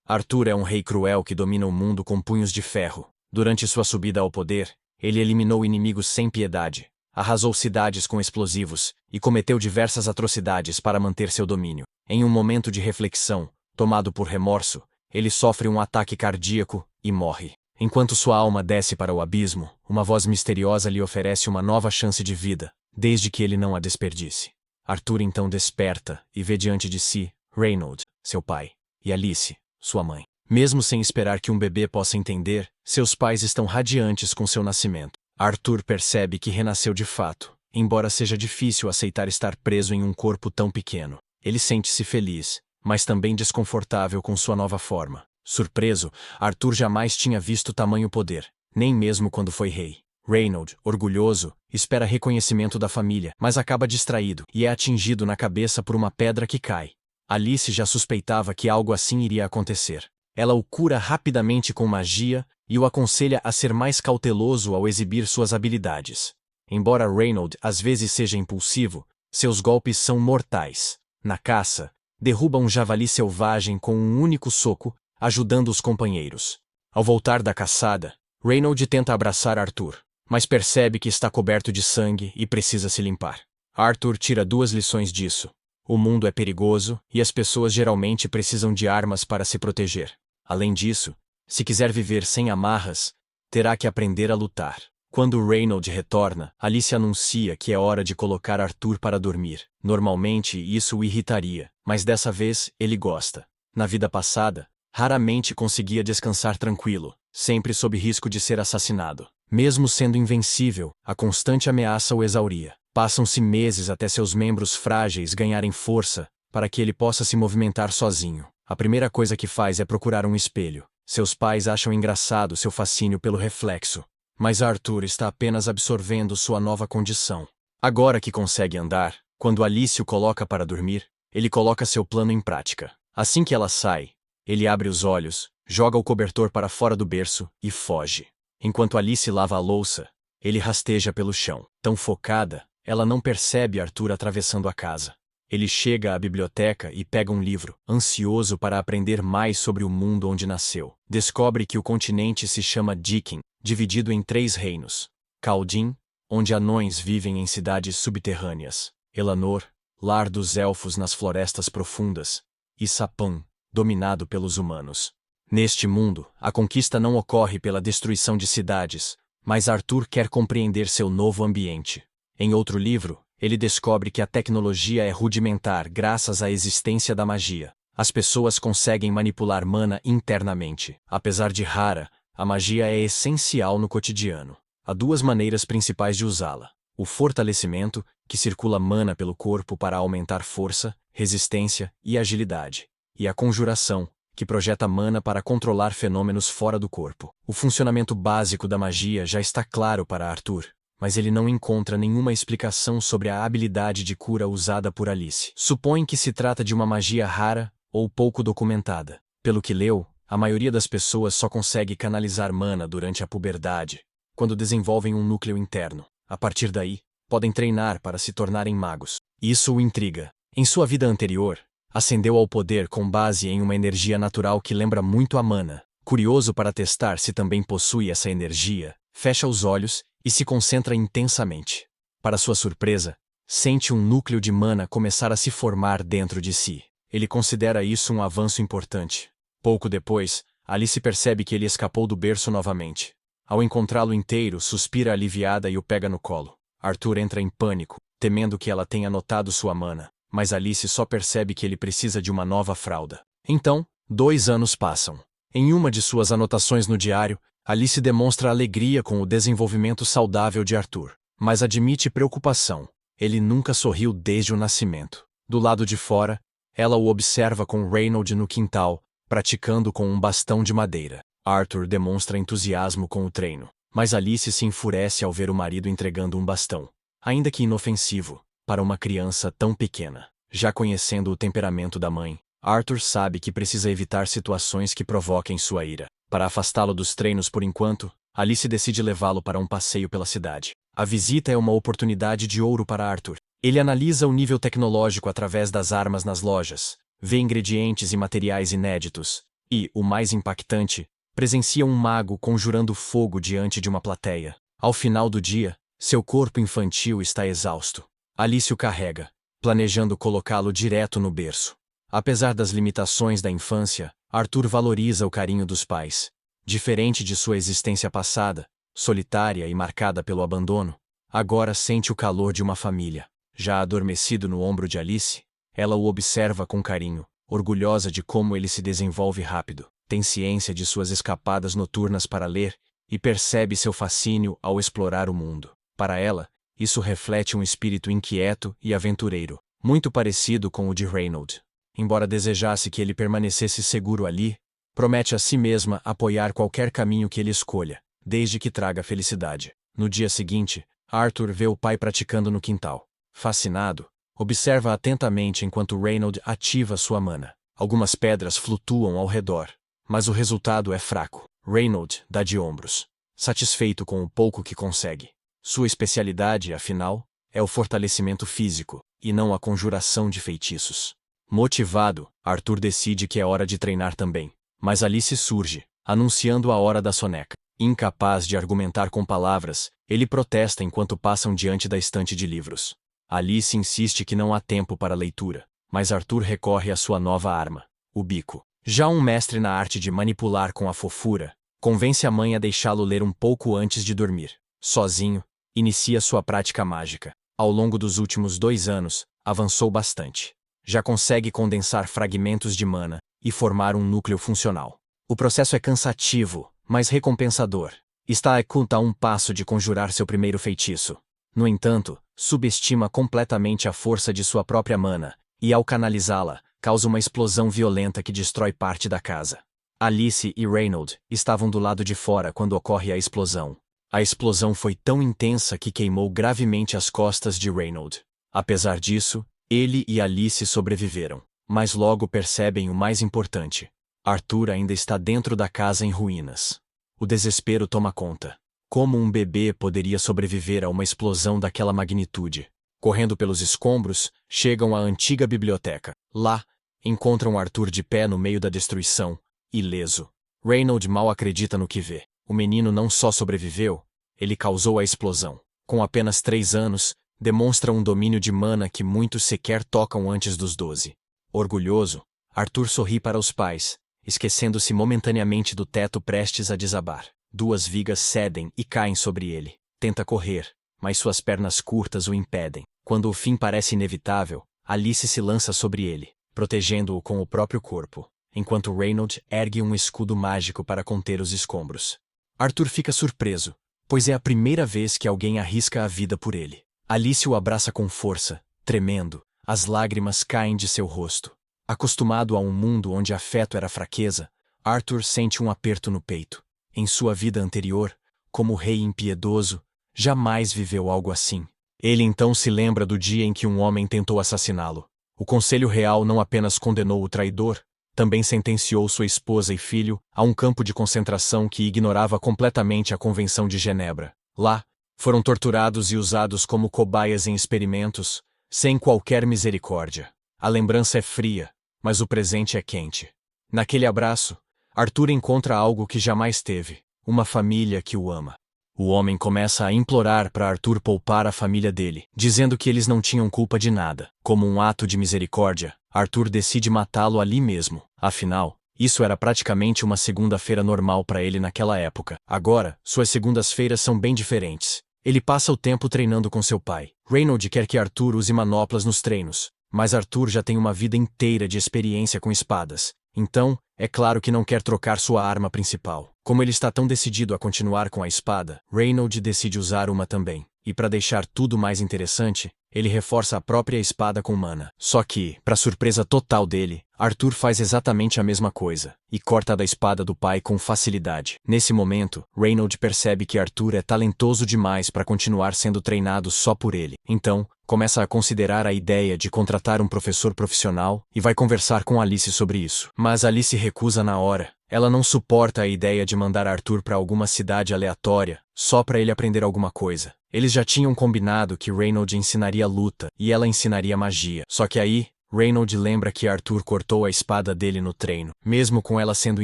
Arthur é um rei cruel que domina o mundo com punhos de ferro. Durante sua subida ao poder, ele eliminou inimigos sem piedade, arrasou cidades com explosivos e cometeu diversas atrocidades para manter seu domínio. Em um momento de reflexão, tomado por remorso, ele sofre um ataque cardíaco e morre. Enquanto sua alma desce para o abismo, uma voz misteriosa lhe oferece uma nova chance de vida, desde que ele não a desperdice. Arthur então desperta e vê diante de si Reynold, seu pai, e Alice, sua mãe. Mesmo sem esperar que um bebê possa entender, seus pais estão radiantes com seu nascimento. Arthur percebe que renasceu de fato, embora seja difícil aceitar estar preso em um corpo tão pequeno. Ele sente-se feliz, mas também desconfortável com sua nova forma. Surpreso, Arthur jamais tinha visto tamanho poder, nem mesmo quando foi rei. Reynold, orgulhoso, espera reconhecimento da família, mas acaba distraído e é atingido na cabeça por uma pedra que cai. Alice já suspeitava que algo assim iria acontecer. Ela o cura rapidamente com magia e o aconselha a ser mais cauteloso ao exibir suas habilidades. Embora Reynold às vezes seja impulsivo, seus golpes são mortais. Na caça, derruba um javali selvagem com um único soco, ajudando os companheiros. Ao voltar da caçada, Reynold tenta abraçar Arthur, mas percebe que está coberto de sangue e precisa se limpar. Arthur tira 2 lições disso. O mundo é perigoso e as pessoas geralmente precisam de armas para se proteger. Além disso, se quiser viver sem amarras, terá que aprender a lutar. Quando Reynold retorna, Alice anuncia que é hora de colocar Arthur para dormir. Normalmente isso o irritaria, mas dessa vez ele gosta. Na vida passada, raramente conseguia descansar tranquilo, sempre sob risco de ser assassinado. Mesmo sendo invencível, a constante ameaça o exauria. Passam-se meses até seus membros frágeis ganharem força para que ele possa se movimentar sozinho. A primeira coisa que faz é procurar um espelho. Seus pais acham engraçado seu fascínio pelo reflexo, mas Arthur está apenas absorvendo sua nova condição. Agora que consegue andar, quando Alice o coloca para dormir, ele coloca seu plano em prática. Assim que ela sai, ele abre os olhos, joga o cobertor para fora do berço e foge. Enquanto Alice lava a louça, ele rasteja pelo chão. Tão focada, ela não percebe Arthur atravessando a casa. Ele chega à biblioteca e pega um livro, ansioso para aprender mais sobre o mundo onde nasceu. Descobre que o continente se chama Dikin, dividido em 3 reinos. Caldin, onde anões vivem em cidades subterrâneas. Elanor, lar dos elfos nas florestas profundas. E Sapão, dominado pelos humanos. Neste mundo, a conquista não ocorre pela destruição de cidades, mas Arthur quer compreender seu novo ambiente. Em outro livro, ele descobre que a tecnologia é rudimentar graças à existência da magia. As pessoas conseguem manipular mana internamente. Apesar de rara, a magia é essencial no cotidiano. Há 2 maneiras principais de usá-la: o fortalecimento, que circula mana pelo corpo para aumentar força, resistência e agilidade, e a conjuração, que projeta mana para controlar fenômenos fora do corpo. O funcionamento básico da magia já está claro para Arthur, mas ele não encontra nenhuma explicação sobre a habilidade de cura usada por Alice. Supõe que se trata de uma magia rara ou pouco documentada. Pelo que leu, a maioria das pessoas só consegue canalizar mana durante a puberdade, quando desenvolvem um núcleo interno. A partir daí, podem treinar para se tornarem magos. Isso o intriga. Em sua vida anterior, ascendeu ao poder com base em uma energia natural que lembra muito a mana. Curioso para testar se também possui essa energia, fecha os olhos e se concentra intensamente. Para sua surpresa, sente um núcleo de mana começar a se formar dentro de si. Ele considera isso um avanço importante. Pouco depois, Alice percebe que ele escapou do berço novamente. Ao encontrá-lo inteiro, suspira aliviada e o pega no colo. Arthur entra em pânico, temendo que ela tenha notado sua mana, mas Alice só percebe que ele precisa de uma nova fralda. Então, 2 anos passam. Em uma de suas anotações no diário, Alice demonstra alegria com o desenvolvimento saudável de Arthur, mas admite preocupação. Ele nunca sorriu desde o nascimento. Do lado de fora, ela o observa com Reynold no quintal, praticando com um bastão de madeira. Arthur demonstra entusiasmo com o treino, mas Alice se enfurece ao ver o marido entregando um bastão, ainda que inofensivo, para uma criança tão pequena. Já conhecendo o temperamento da mãe, Arthur sabe que precisa evitar situações que provoquem sua ira. Para afastá-lo dos treinos por enquanto, Alice decide levá-lo para um passeio pela cidade. A visita é uma oportunidade de ouro para Arthur. Ele analisa o nível tecnológico através das armas nas lojas, vê ingredientes e materiais inéditos, E, o mais impactante, presencia um mago conjurando fogo diante de uma plateia. Ao final do dia, seu corpo infantil está exausto. Alice o carrega, planejando colocá-lo direto no berço. Apesar das limitações da infância, Arthur valoriza o carinho dos pais. Diferente de sua existência passada, solitária e marcada pelo abandono, agora sente o calor de uma família. Já adormecido no ombro de Alice, ela o observa com carinho, orgulhosa de como ele se desenvolve rápido. Tem ciência de suas escapadas noturnas para ler e percebe seu fascínio ao explorar o mundo. Para ela, isso reflete um espírito inquieto e aventureiro, muito parecido com o de Reynolds. Embora desejasse que ele permanecesse seguro ali, promete a si mesma apoiar qualquer caminho que ele escolha, desde que traga felicidade. No dia seguinte, Arthur vê o pai praticando no quintal. Fascinado, observa atentamente enquanto Reynolds ativa sua mana. Algumas pedras flutuam ao redor, mas o resultado é fraco. Reynolds dá de ombros, satisfeito com o pouco que consegue. Sua especialidade, afinal, é o fortalecimento físico, e não a conjuração de feitiços. Motivado, Arthur decide que é hora de treinar também. Mas Alice surge, anunciando a hora da soneca. Incapaz de argumentar com palavras, ele protesta enquanto passam diante da estante de livros. Alice insiste que não há tempo para leitura, mas Arthur recorre à sua nova arma, o bico. Já um mestre na arte de manipular com a fofura, convence a mãe a deixá-lo ler um pouco antes de dormir. Sozinho, inicia sua prática mágica. Ao longo dos últimos 2 anos, avançou bastante. Já consegue condensar fragmentos de mana e formar um núcleo funcional. O processo é cansativo, mas recompensador. Está a um passo de conjurar seu primeiro feitiço. No entanto, subestima completamente a força de sua própria mana, e ao canalizá-la, causa uma explosão violenta que destrói parte da casa. Alice e Reynolds estavam do lado de fora quando ocorre a explosão. A explosão foi tão intensa que queimou gravemente as costas de Reynolds. Apesar disso, ele e Alice sobreviveram, mas logo percebem o mais importante. Arthur ainda está dentro da casa em ruínas. O desespero toma conta. Como um bebê poderia sobreviver a uma explosão daquela magnitude? Correndo pelos escombros, chegam à antiga biblioteca. Lá, encontram Arthur de pé no meio da destruição, ileso. Reynolds mal acredita no que vê. O menino não só sobreviveu, ele causou a explosão. Com apenas 3 anos, demonstra um domínio de mana que muitos sequer tocam antes dos 12. Orgulhoso, Arthur sorri para os pais, esquecendo-se momentaneamente do teto prestes a desabar. 2 vigas cedem e caem sobre ele. Tenta correr, mas suas pernas curtas o impedem. Quando o fim parece inevitável, Alice se lança sobre ele, protegendo-o com o próprio corpo, enquanto Reynolds ergue um escudo mágico para conter os escombros. Arthur fica surpreso, pois é a primeira vez que alguém arrisca a vida por ele. Alice o abraça com força, tremendo, as lágrimas caem de seu rosto. Acostumado a um mundo onde afeto era fraqueza, Arthur sente um aperto no peito. Em sua vida anterior, como rei impiedoso, jamais viveu algo assim. Ele então se lembra do dia em que um homem tentou assassiná-lo. O Conselho Real não apenas condenou o traidor, também sentenciou sua esposa e filho a um campo de concentração que ignorava completamente a Convenção de Genebra. Lá, foram torturados e usados como cobaias em experimentos, sem qualquer misericórdia. A lembrança é fria, mas o presente é quente. Naquele abraço, Arthur encontra algo que jamais teve, uma família que o ama. O homem começa a implorar para Arthur poupar a família dele, dizendo que eles não tinham culpa de nada. Como um ato de misericórdia, Arthur decide matá-lo ali mesmo. Afinal, isso era praticamente uma segunda-feira normal para ele naquela época. Agora, suas segundas-feiras são bem diferentes. Ele passa o tempo treinando com seu pai. Reynolds quer que Arthur use manoplas nos treinos, mas Arthur já tem uma vida inteira de experiência com espadas. Então, é claro que não quer trocar sua arma principal. Como ele está tão decidido a continuar com a espada, Reynolds decide usar uma também. E para deixar tudo mais interessante, ele reforça a própria espada com mana. Só que, para surpresa total dele, Arthur faz exatamente a mesma coisa, e corta da espada do pai com facilidade. Nesse momento, Reynolds percebe que Arthur é talentoso demais para continuar sendo treinado só por ele. Então, começa a considerar a ideia de contratar um professor profissional e vai conversar com Alice sobre isso. Mas Alice recusa na hora. Ela não suporta a ideia de mandar Arthur para alguma cidade aleatória, só para ele aprender alguma coisa. Eles já tinham combinado que Reynolds ensinaria luta e ela ensinaria magia. Só que aí, Reynolds lembra que Arthur cortou a espada dele no treino, mesmo com ela sendo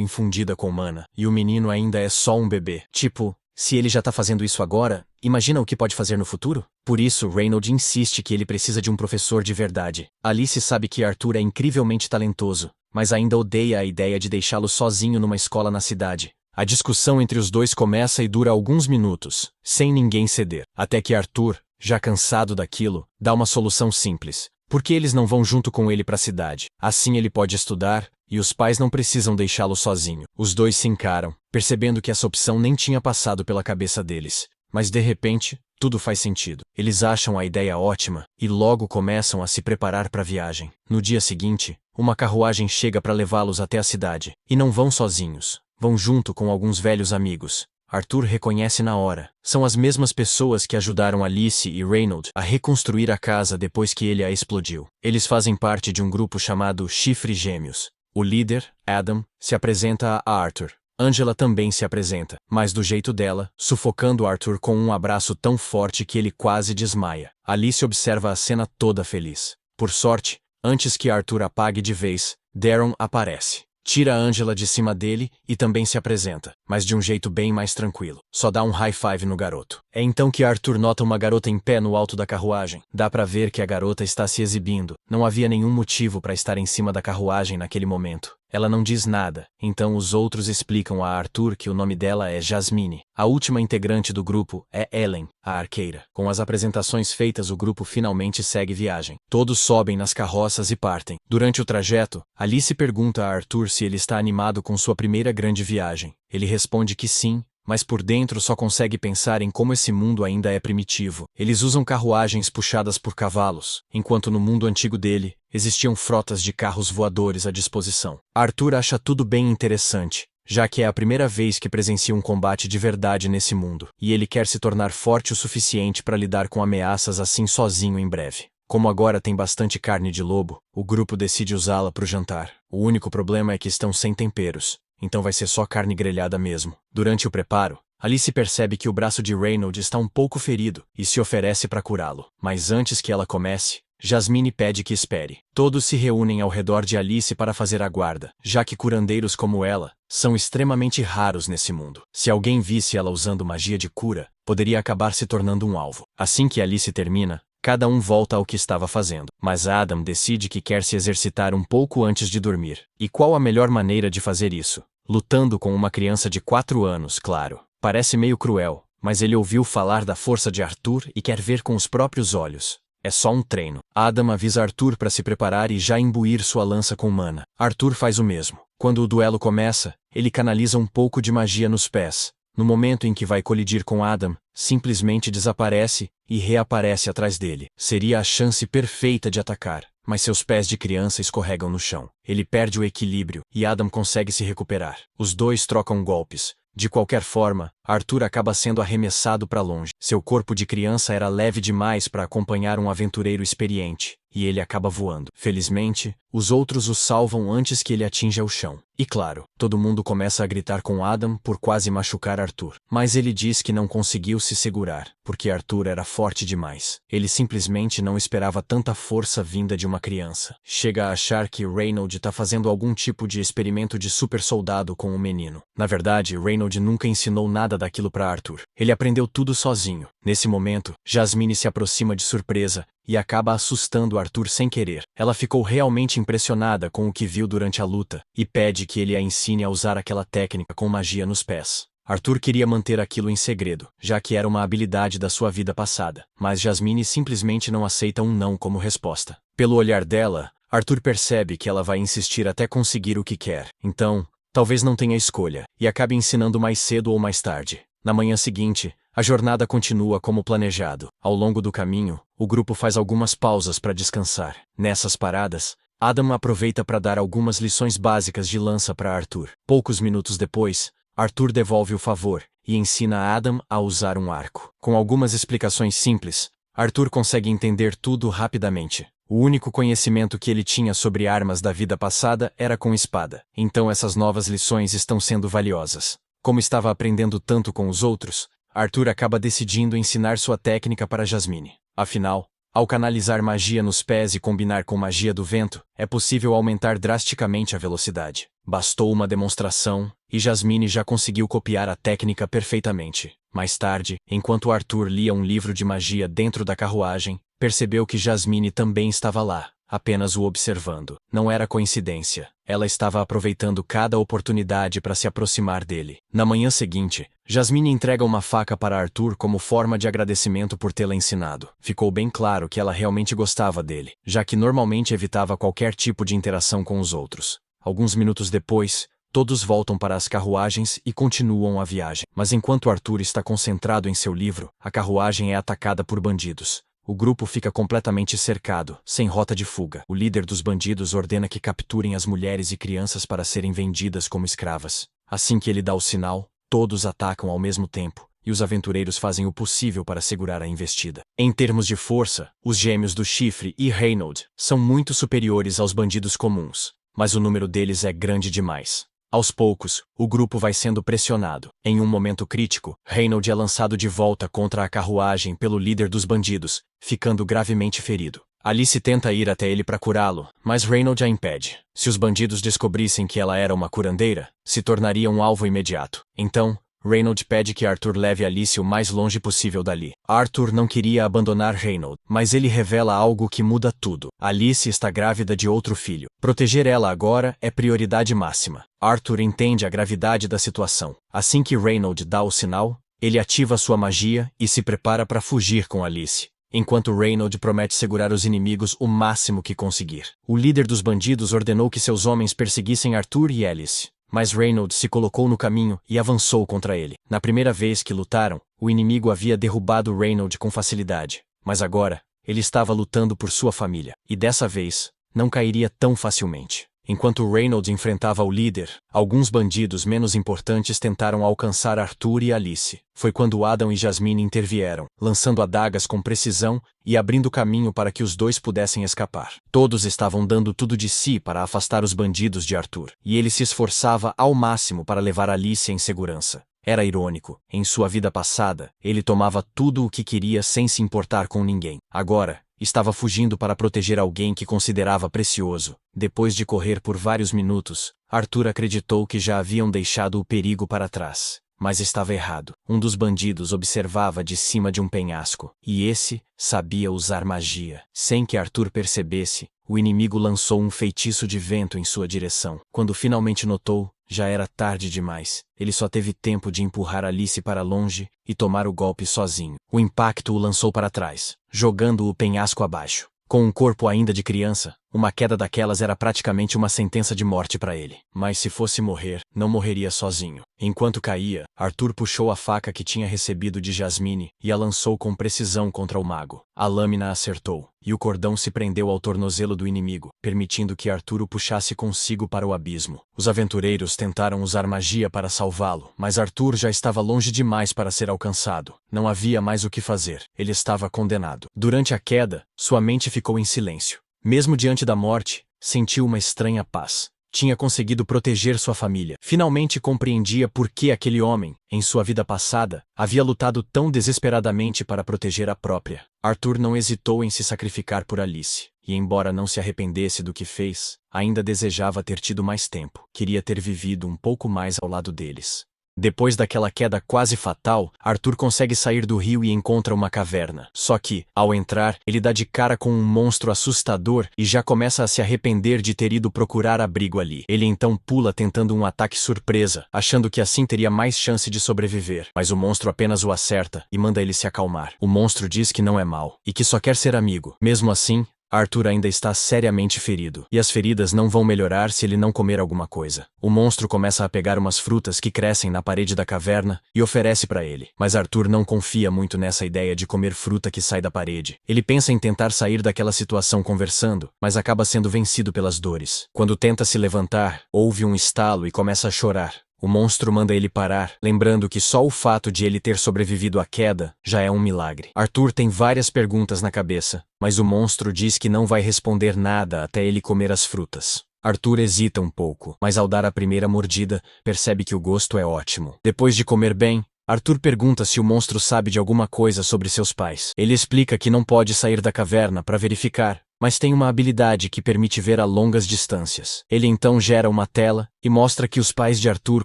infundida com mana, e o menino ainda é só um bebê. Tipo, se ele já tá fazendo isso agora, imagina o que pode fazer no futuro? Por isso, Reynolds insiste que ele precisa de um professor de verdade. Alice sabe que Arthur é incrivelmente talentoso, mas ainda odeia a ideia de deixá-lo sozinho numa escola na cidade. A discussão entre os dois começa e dura alguns minutos, sem ninguém ceder, até que Arthur, já cansado daquilo, dá uma solução simples. Por que eles não vão junto com ele para a cidade? Assim ele pode estudar, e os pais não precisam deixá-lo sozinho. Os dois se encaram, percebendo que essa opção nem tinha passado pela cabeça deles. Mas de repente, tudo faz sentido. Eles acham a ideia ótima, e logo começam a se preparar para a viagem. No dia seguinte, uma carruagem chega para levá-los até a cidade. E não vão sozinhos, vão junto com alguns velhos amigos. Arthur reconhece na hora. São as mesmas pessoas que ajudaram Alice e Reynolds a reconstruir a casa depois que ele a explodiu. Eles fazem parte de um grupo chamado Chifre Gêmeos. O líder, Adam, se apresenta a Arthur. Angela também se apresenta, mas do jeito dela, sufocando Arthur com um abraço tão forte que ele quase desmaia. Alice observa a cena toda feliz. Por sorte, antes que Arthur apague de vez, Darren aparece. Tira a Angela de cima dele e também se apresenta, mas de um jeito bem mais tranquilo. Só dá um high five no garoto. É então que Arthur nota uma garota em pé no alto da carruagem. Dá pra ver que a garota está se exibindo. Não havia nenhum motivo para estar em cima da carruagem naquele momento. Ela não diz nada, então os outros explicam a Arthur que o nome dela é Jasmine. A última integrante do grupo é Ellen, a arqueira. Com as apresentações feitas, o grupo finalmente segue viagem. Todos sobem nas carroças e partem. Durante o trajeto, Alice pergunta a Arthur se ele está animado com sua primeira grande viagem. Ele responde que sim, mas por dentro só consegue pensar em como esse mundo ainda é primitivo. Eles usam carruagens puxadas por cavalos, enquanto no mundo antigo dele, existiam frotas de carros voadores à disposição. Arthur acha tudo bem interessante, já que é a primeira vez que presencia um combate de verdade nesse mundo, e ele quer se tornar forte o suficiente para lidar com ameaças assim sozinho em breve. Como agora tem bastante carne de lobo, o grupo decide usá-la para o jantar. O único problema é que estão sem temperos, então vai ser só carne grelhada mesmo. Durante o preparo, Alice percebe que o braço de Reynolds está um pouco ferido e se oferece para curá-lo. Mas antes que ela comece, Jasmine pede que espere. Todos se reúnem ao redor de Alice para fazer a guarda, já que curandeiros como ela são extremamente raros nesse mundo. Se alguém visse ela usando magia de cura, poderia acabar se tornando um alvo. Assim que Alice termina, cada um volta ao que estava fazendo, mas Adam decide que quer se exercitar um pouco antes de dormir. E qual a melhor maneira de fazer isso? Lutando com uma criança de 4 anos, claro. Parece meio cruel, mas ele ouviu falar da força de Arthur e quer ver com os próprios olhos. É só um treino. Adam avisa Arthur para se preparar e já imbuir sua lança com mana. Arthur faz o mesmo. Quando o duelo começa, ele canaliza um pouco de magia nos pés. No momento em que vai colidir com Adam, simplesmente desaparece e reaparece atrás dele. Seria a chance perfeita de atacar, mas seus pés de criança escorregam no chão. Ele perde o equilíbrio e Adam consegue se recuperar. Os dois trocam golpes. De qualquer forma, Arthur acaba sendo arremessado para longe. Seu corpo de criança era leve demais para acompanhar um aventureiro experiente, e ele acaba voando. Felizmente, os outros o salvam antes que ele atinja o chão. E claro, todo mundo começa a gritar com Adam por quase machucar Arthur. Mas ele diz que não conseguiu se segurar, porque Arthur era forte demais. Ele simplesmente não esperava tanta força vinda de uma criança. Chega a achar que Reynolds está fazendo algum tipo de experimento de super soldado com o menino. Na verdade, Reynolds nunca ensinou nada daquilo para Arthur. Ele aprendeu tudo sozinho. Nesse momento, Jasmine se aproxima de surpresa e acaba assustando Arthur sem querer. Ela ficou realmente impressionada com o que viu durante a luta e pede que ele a ensine a usar aquela técnica com magia nos pés. Arthur queria manter aquilo em segredo, já que era uma habilidade da sua vida passada, mas Jasmine simplesmente não aceita um não como resposta. Pelo olhar dela, Arthur percebe que ela vai insistir até conseguir o que quer. Então, talvez não tenha escolha, e acabe ensinando mais cedo ou mais tarde. Na manhã seguinte, a jornada continua como planejado. Ao longo do caminho, o grupo faz algumas pausas para descansar. Nessas paradas, Adam aproveita para dar algumas lições básicas de lança para Arthur. Poucos minutos depois, Arthur devolve o favor e ensina Adam a usar um arco. Com algumas explicações simples, Arthur consegue entender tudo rapidamente. O único conhecimento que ele tinha sobre armas da vida passada era com espada. Então essas novas lições estão sendo valiosas. Como estava aprendendo tanto com os outros, Arthur acaba decidindo ensinar sua técnica para Jasmine. Afinal, Ao canalizar magia nos pés e combinar com magia do vento, é possível aumentar drasticamente a velocidade. Bastou uma demonstração, e Jasmine já conseguiu copiar a técnica perfeitamente. Mais tarde, enquanto Arthur lia um livro de magia dentro da carruagem, percebeu que Jasmine também estava lá, apenas o observando. Não era coincidência. Ela estava aproveitando cada oportunidade para se aproximar dele. Na manhã seguinte, Jasmine entrega uma faca para Arthur como forma de agradecimento por tê-la ensinado. Ficou bem claro que ela realmente gostava dele, já que normalmente evitava qualquer tipo de interação com os outros. Alguns minutos depois, todos voltam para as carruagens e continuam a viagem. Mas enquanto Arthur está concentrado em seu livro, a carruagem é atacada por bandidos. O grupo fica completamente cercado, sem rota de fuga. O líder dos bandidos ordena que capturem as mulheres e crianças para serem vendidas como escravas. Assim que ele dá o sinal, todos atacam ao mesmo tempo, e os aventureiros fazem o possível para segurar a investida. Em termos de força, os gêmeos do Chifre e Reynolds são muito superiores aos bandidos comuns, mas o número deles é grande demais. Aos poucos, o grupo vai sendo pressionado. Em um momento crítico, Reynolds é lançado de volta contra a carruagem pelo líder dos bandidos, ficando gravemente ferido. Alice tenta ir até ele para curá-lo, mas Reynolds a impede. Se os bandidos descobrissem que ela era uma curandeira, se tornaria um alvo imediato. Então, Reynolds pede que Arthur leve Alice o mais longe possível dali. Arthur não queria abandonar Reynolds, mas ele revela algo que muda tudo. Alice está grávida de outro filho. Proteger ela agora é prioridade máxima. Arthur entende a gravidade da situação. Assim que Reynolds dá o sinal, ele ativa sua magia e se prepara para fugir com Alice, enquanto Reynolds promete segurar os inimigos o máximo que conseguir. O líder dos bandidos ordenou que seus homens perseguissem Arthur e Alice, mas Reynolds se colocou no caminho e avançou contra ele. Na primeira vez que lutaram, o inimigo havia derrubado Reynolds com facilidade, mas agora, ele estava lutando por sua família, e dessa vez, não cairia tão facilmente. Enquanto Reynolds enfrentava o líder, alguns bandidos menos importantes tentaram alcançar Arthur e Alice. Foi quando Adam e Jasmine intervieram, lançando adagas com precisão e abrindo caminho para que os dois pudessem escapar. Todos estavam dando tudo de si para afastar os bandidos de Arthur, e ele se esforçava ao máximo para levar Alice em segurança. Era irônico. Em sua vida passada, ele tomava tudo o que queria sem se importar com ninguém. Agora, estava fugindo para proteger alguém que considerava precioso. Depois de correr por vários minutos, Arthur acreditou que já haviam deixado o perigo para trás. Mas estava errado. Um dos bandidos observava de cima de um penhasco, e esse sabia usar magia. Sem que Arthur percebesse, o inimigo lançou um feitiço de vento em sua direção. Quando finalmente notou, já era tarde demais. Ele só teve tempo de empurrar Alice para longe e tomar o golpe sozinho. O impacto o lançou para trás, jogando o penhasco abaixo. Com um corpo ainda de criança, uma queda daquelas era praticamente uma sentença de morte para ele. Mas se fosse morrer, não morreria sozinho. Enquanto caía, Arthur puxou a faca que tinha recebido de Jasmine e a lançou com precisão contra o mago. A lâmina acertou, e o cordão se prendeu ao tornozelo do inimigo, permitindo que Arthur o puxasse consigo para o abismo. Os aventureiros tentaram usar magia para salvá-lo, mas Arthur já estava longe demais para ser alcançado. Não havia mais o que fazer. Ele estava condenado. Durante a queda, sua mente ficou em silêncio. Mesmo diante da morte, sentiu uma estranha paz. Tinha conseguido proteger sua família. Finalmente compreendia por que aquele homem, em sua vida passada, havia lutado tão desesperadamente para proteger a própria. Arthur não hesitou em se sacrificar por Alice, e embora não se arrependesse do que fez, ainda desejava ter tido mais tempo. Queria ter vivido um pouco mais ao lado deles. Depois daquela queda quase fatal, Arthur consegue sair do rio e encontra uma caverna. Só que, ao entrar, ele dá de cara com um monstro assustador e já começa a se arrepender de ter ido procurar abrigo ali. Ele então pula tentando um ataque surpresa, achando que assim teria mais chance de sobreviver. Mas o monstro apenas o acerta e manda ele se acalmar. O monstro diz que não é mau e que só quer ser amigo. Mesmo assim, Arthur ainda está seriamente ferido, e as feridas não vão melhorar se ele não comer alguma coisa. O monstro começa a pegar umas frutas que crescem na parede da caverna e oferece para ele. Mas Arthur não confia muito nessa ideia de comer fruta que sai da parede. Ele pensa em tentar sair daquela situação conversando, mas acaba sendo vencido pelas dores. Quando tenta se levantar, ouve um estalo e começa a chorar. O monstro manda ele parar, lembrando que só o fato de ele ter sobrevivido à queda já é um milagre. Arthur tem várias perguntas na cabeça, mas o monstro diz que não vai responder nada até ele comer as frutas. Arthur hesita um pouco, mas ao dar a primeira mordida, percebe que o gosto é ótimo. Depois de comer bem, Arthur pergunta se o monstro sabe de alguma coisa sobre seus pais. Ele explica que não pode sair da caverna para verificar, mas tem uma habilidade que permite ver a longas distâncias. Ele então gera uma tela e mostra que os pais de Arthur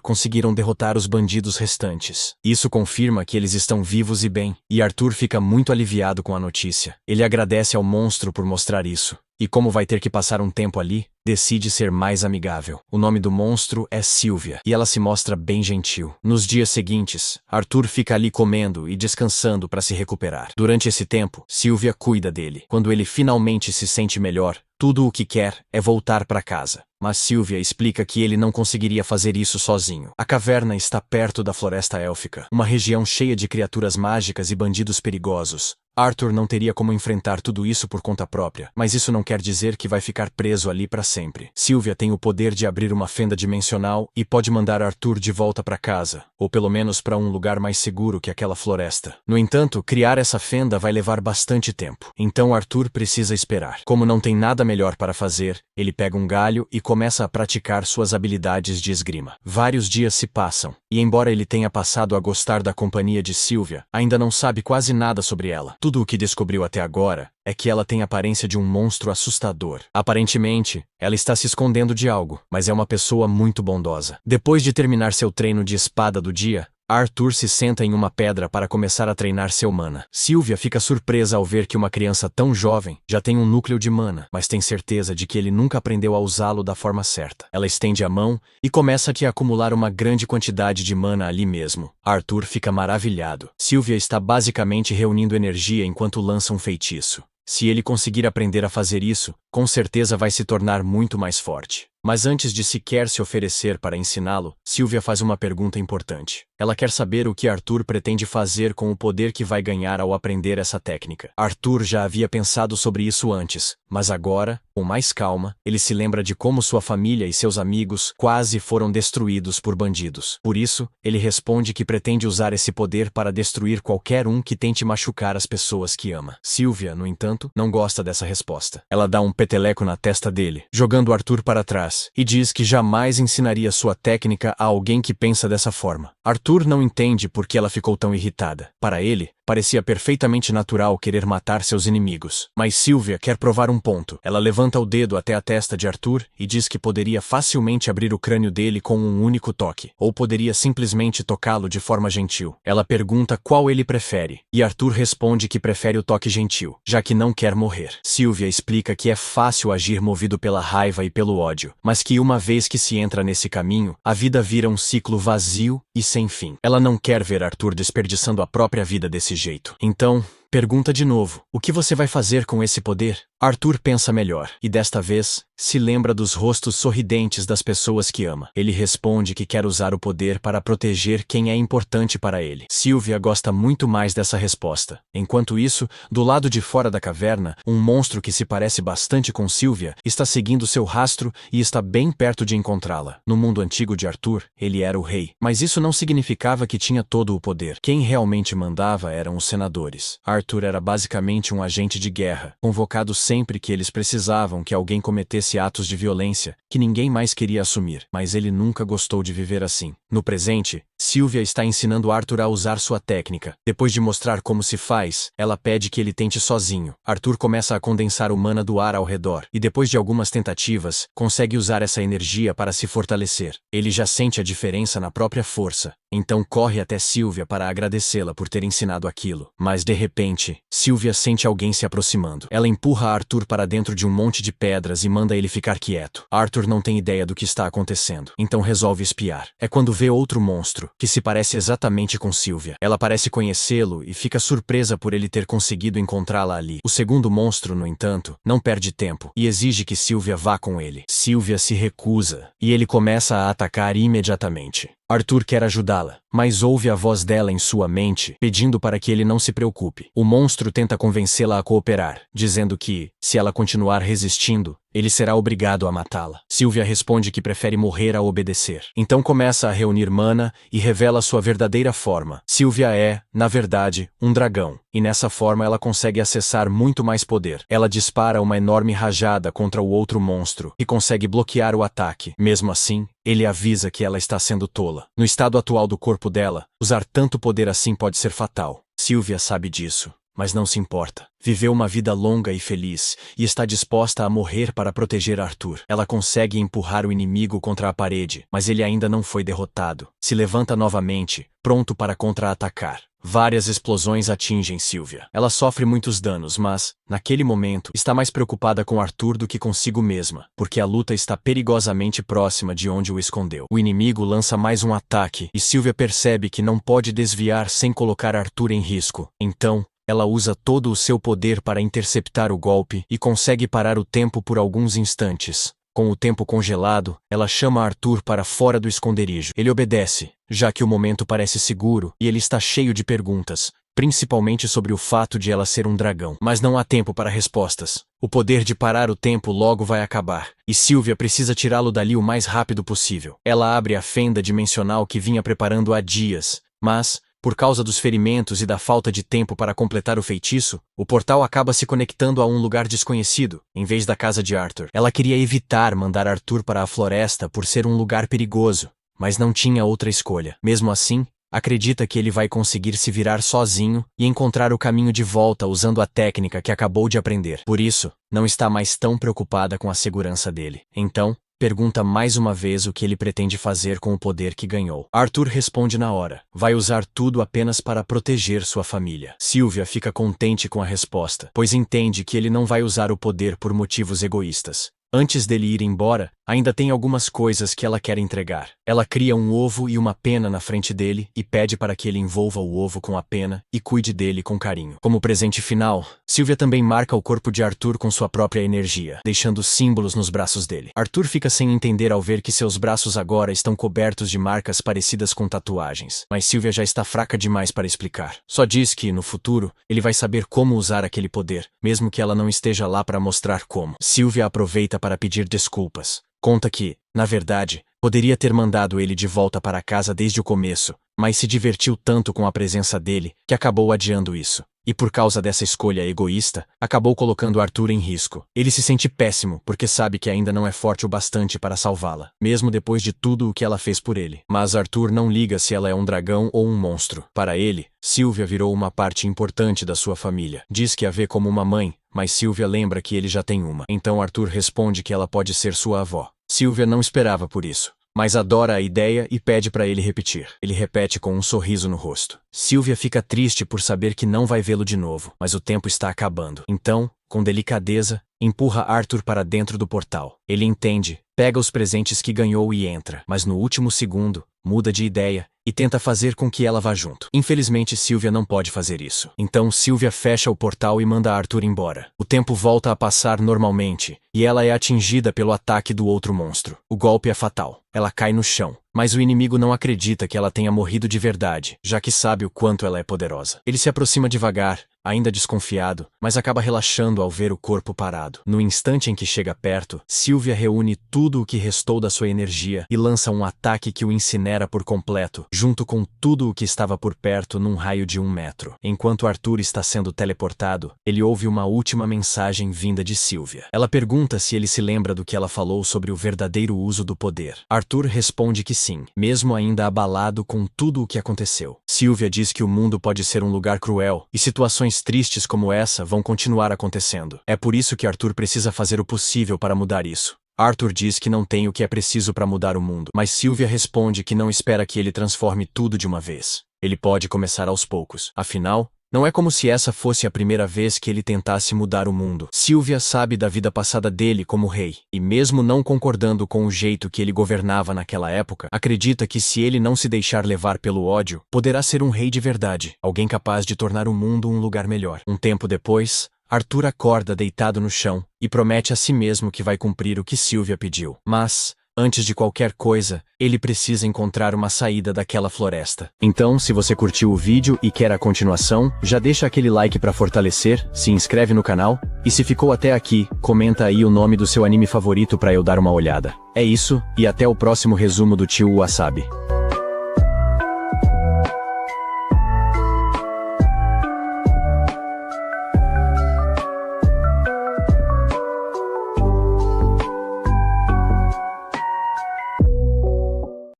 conseguiram derrotar os bandidos restantes. Isso confirma que eles estão vivos e bem, e Arthur fica muito aliviado com a notícia. Ele agradece ao monstro por mostrar isso. E como vai ter que passar um tempo ali, decide ser mais amigável. O nome do monstro é Sylvia, e ela se mostra bem gentil. Nos dias seguintes, Arthur fica ali comendo e descansando para se recuperar. Durante esse tempo, Sylvia cuida dele. Quando ele finalmente se sente melhor, tudo o que quer é voltar para casa. Mas Sylvia explica que ele não conseguiria fazer isso sozinho. A caverna está perto da Floresta Élfica, uma região cheia de criaturas mágicas e bandidos perigosos. Arthur não teria como enfrentar tudo isso por conta própria, mas isso não quer dizer que vai ficar preso ali para sempre. Sylvia tem o poder de abrir uma fenda dimensional e pode mandar Arthur de volta para casa, ou pelo menos para um lugar mais seguro que aquela floresta. No entanto, criar essa fenda vai levar bastante tempo, então Arthur precisa esperar. Como não tem nada melhor para fazer, ele pega um galho e começa a praticar suas habilidades de esgrima. Vários dias se passam, e embora ele tenha passado a gostar da companhia de Sylvia, ainda não sabe quase nada sobre ela. Tudo o que descobriu até agora é que ela tem a aparência de um monstro assustador. Aparentemente, ela está se escondendo de algo, mas é uma pessoa muito bondosa. Depois de terminar seu treino de espada do dia, Arthur se senta em uma pedra para começar a treinar seu mana. Sylvia fica surpresa ao ver que uma criança tão jovem já tem um núcleo de mana, mas tem certeza de que ele nunca aprendeu a usá-lo da forma certa. Ela estende a mão e começa a acumular uma grande quantidade de mana ali mesmo. Arthur fica maravilhado. Sylvia está basicamente reunindo energia enquanto lança um feitiço. Se ele conseguir aprender a fazer isso, com certeza vai se tornar muito mais forte. Mas antes de sequer se oferecer para ensiná-lo, Sylvia faz uma pergunta importante. Ela quer saber o que Arthur pretende fazer com o poder que vai ganhar ao aprender essa técnica. Arthur já havia pensado sobre isso antes, mas agora, com mais calma, ele se lembra de como sua família e seus amigos quase foram destruídos por bandidos. Por isso, ele responde que pretende usar esse poder para destruir qualquer um que tente machucar as pessoas que ama. Sylvia, no entanto, não gosta dessa resposta. Ela dá um peteleco na testa dele, jogando Arthur para trás, e diz que jamais ensinaria sua técnica a alguém que pensa dessa forma. Arthur não entende por que ela ficou tão irritada. Para ele, parecia perfeitamente natural querer matar seus inimigos. Mas Sylvia quer provar um ponto. Ela levanta o dedo até a testa de Arthur e diz que poderia facilmente abrir o crânio dele com um único toque, ou poderia simplesmente tocá-lo de forma gentil. Ela pergunta qual ele prefere, e Arthur responde que prefere o toque gentil, já que não quer morrer. Sylvia explica que é fácil agir movido pela raiva e pelo ódio, mas que uma vez que se entra nesse caminho, a vida vira um ciclo vazio e sem fim. Ela não quer ver Arthur desperdiçando a própria vida desse jeito. Então, pergunta de novo: o que você vai fazer com esse poder? Arthur pensa melhor, e desta vez, se lembra dos rostos sorridentes das pessoas que ama. Ele responde que quer usar o poder para proteger quem é importante para ele. Sylvia gosta muito mais dessa resposta. Enquanto isso, do lado de fora da caverna, um monstro que se parece bastante com Sylvia está seguindo seu rastro e está bem perto de encontrá-la. No mundo antigo de Arthur, ele era o rei, mas isso não significava que tinha todo o poder. Quem realmente mandava eram os senadores. Arthur era basicamente um agente de guerra, convocado sempre que eles precisavam que alguém cometesse atos de violência que ninguém mais queria assumir, mas ele nunca gostou de viver assim. No presente, Sylvia está ensinando Arthur a usar sua técnica. Depois de mostrar como se faz, ela pede que ele tente sozinho. Arthur começa a condensar o mana do ar ao redor, e depois de algumas tentativas, consegue usar essa energia para se fortalecer. Ele já sente a diferença na própria força, então corre até Sylvia para agradecê-la por ter ensinado aquilo. Mas de repente, Sylvia sente alguém se aproximando. Ela empurra Arthur para dentro de um monte de pedras e manda ele ficar quieto. Arthur não tem ideia do que está acontecendo, então resolve espiar. É quando vê outro monstro, que se parece exatamente com Sylvia. Ela parece conhecê-lo e fica surpresa por ele ter conseguido encontrá-la ali. O segundo monstro, no entanto, não perde tempo e exige que Sylvia vá com ele. Sylvia se recusa, e ele começa a atacar imediatamente. Arthur quer ajudá-la, mas ouve a voz dela em sua mente, pedindo para que ele não se preocupe. O monstro tenta convencê-la a cooperar, dizendo que, se ela continuar resistindo, ele será obrigado a matá-la. Sylvia responde que prefere morrer a obedecer. Então começa a reunir mana e revela sua verdadeira forma. Sylvia é, na verdade, um dragão. e nessa forma ela consegue acessar muito mais poder. Ela dispara uma enorme rajada contra o outro monstro e consegue bloquear o ataque. Mesmo assim, ele avisa que ela está sendo tola. No estado atual do corpo dela, usar tanto poder assim pode ser fatal. Sylvia sabe disso, mas não se importa. Viveu uma vida longa e feliz, e está disposta a morrer para proteger Arthur. Ela consegue empurrar o inimigo contra a parede, mas ele ainda não foi derrotado. Se levanta novamente, pronto para contra-atacar. Várias explosões atingem Sylvia. Ela sofre muitos danos, mas, naquele momento, está mais preocupada com Arthur do que consigo mesma, porque a luta está perigosamente próxima de onde o escondeu. O inimigo lança mais um ataque, e Sylvia percebe que não pode desviar sem colocar Arthur em risco. Então, ela usa todo o seu poder para interceptar o golpe e consegue parar o tempo por alguns instantes. Com o tempo congelado, ela chama Arthur para fora do esconderijo. Ele obedece, já que o momento parece seguro e ele está cheio de perguntas, principalmente sobre o fato de ela ser um dragão. Mas não há tempo para respostas. O poder de parar o tempo logo vai acabar, e Sylvia precisa tirá-lo dali o mais rápido possível. Ela abre a fenda dimensional que vinha preparando há dias, mas, por causa dos ferimentos e da falta de tempo para completar o feitiço, o portal acaba se conectando a um lugar desconhecido, em vez da casa de Arthur. Ela queria evitar mandar Arthur para a floresta por ser um lugar perigoso, mas não tinha outra escolha. Mesmo assim, acredita que ele vai conseguir se virar sozinho e encontrar o caminho de volta usando a técnica que acabou de aprender. Por isso, não está mais tão preocupada com a segurança dele. Então, pergunta mais uma vez o que ele pretende fazer com o poder que ganhou. Arthur responde na hora. Vai usar tudo apenas para proteger sua família. Sylvia fica contente com a resposta, pois entende que ele não vai usar o poder por motivos egoístas. Antes dele ir embora, ainda tem algumas coisas que ela quer entregar. Ela cria um ovo e uma pena na frente dele e pede para que ele envolva o ovo com a pena e cuide dele com carinho. Como presente final, Sylvia também marca o corpo de Arthur com sua própria energia, deixando símbolos nos braços dele. Arthur fica sem entender ao ver que seus braços agora estão cobertos de marcas parecidas com tatuagens, mas Sylvia já está fraca demais para explicar. Só diz que, no futuro, ele vai saber como usar aquele poder, mesmo que ela não esteja lá para mostrar como. Sylvia aproveita para pedir desculpas. Conta que, na verdade, poderia ter mandado ele de volta para casa desde o começo, mas se divertiu tanto com a presença dele que acabou adiando isso. E por causa dessa escolha egoísta, acabou colocando Arthur em risco. Ele se sente péssimo porque sabe que ainda não é forte o bastante para salvá-la, mesmo depois de tudo o que ela fez por ele. Mas Arthur não liga se ela é um dragão ou um monstro. Para ele, Sylvia virou uma parte importante da sua família. Diz que a vê como uma mãe, mas Sylvia lembra que ele já tem uma. Então Arthur responde que ela pode ser sua avó. Sylvia não esperava por isso, mas adora a ideia e pede para ele repetir. Ele repete com um sorriso no rosto. Sylvia fica triste por saber que não vai vê-lo de novo, mas o tempo está acabando. Então, com delicadeza, empurra Arthur para dentro do portal. Ele entende, pega os presentes que ganhou e entra, mas no último segundo, muda de ideia e tenta fazer com que ela vá junto. Infelizmente, Sylvia não pode fazer isso. Então Sylvia fecha o portal e manda Arthur embora. O tempo volta a passar normalmente, e ela é atingida pelo ataque do outro monstro. O golpe é fatal. Ela cai no chão, mas o inimigo não acredita que ela tenha morrido de verdade, já que sabe o quanto ela é poderosa. Ele se aproxima devagar, ainda desconfiado, mas acaba relaxando ao ver o corpo parado. No instante em que chega perto, Sylvia reúne tudo o que restou da sua energia e lança um ataque que o incinera por completo, junto com tudo o que estava por perto num raio de 1 metro. Enquanto Arthur está sendo teleportado, ele ouve uma última mensagem vinda de Sylvia. Ela pergunta se ele se lembra do que ela falou sobre o verdadeiro uso do poder. Arthur responde que sim, mesmo ainda abalado com tudo o que aconteceu. Sylvia diz que o mundo pode ser um lugar cruel, e situações tristes como essa vão continuar acontecendo. É por isso que Arthur precisa fazer o possível para mudar isso. Arthur diz que não tem o que é preciso para mudar o mundo, mas Sylvia responde que não espera que ele transforme tudo de uma vez. Ele pode começar aos poucos. Afinal, não é como se essa fosse a primeira vez que ele tentasse mudar o mundo. Sylvia sabe da vida passada dele como rei, e mesmo não concordando com o jeito que ele governava naquela época, acredita que se ele não se deixar levar pelo ódio, poderá ser um rei de verdade, alguém capaz de tornar o mundo um lugar melhor. Um tempo depois, Arthur acorda deitado no chão e promete a si mesmo que vai cumprir o que Sylvia pediu. Mas, antes de qualquer coisa, ele precisa encontrar uma saída daquela floresta. Então, se você curtiu o vídeo e quer a continuação, já deixa aquele like para fortalecer, se inscreve no canal, e se ficou até aqui, comenta aí o nome do seu anime favorito para eu dar uma olhada. É isso, e até o próximo resumo do Tio Wasabi.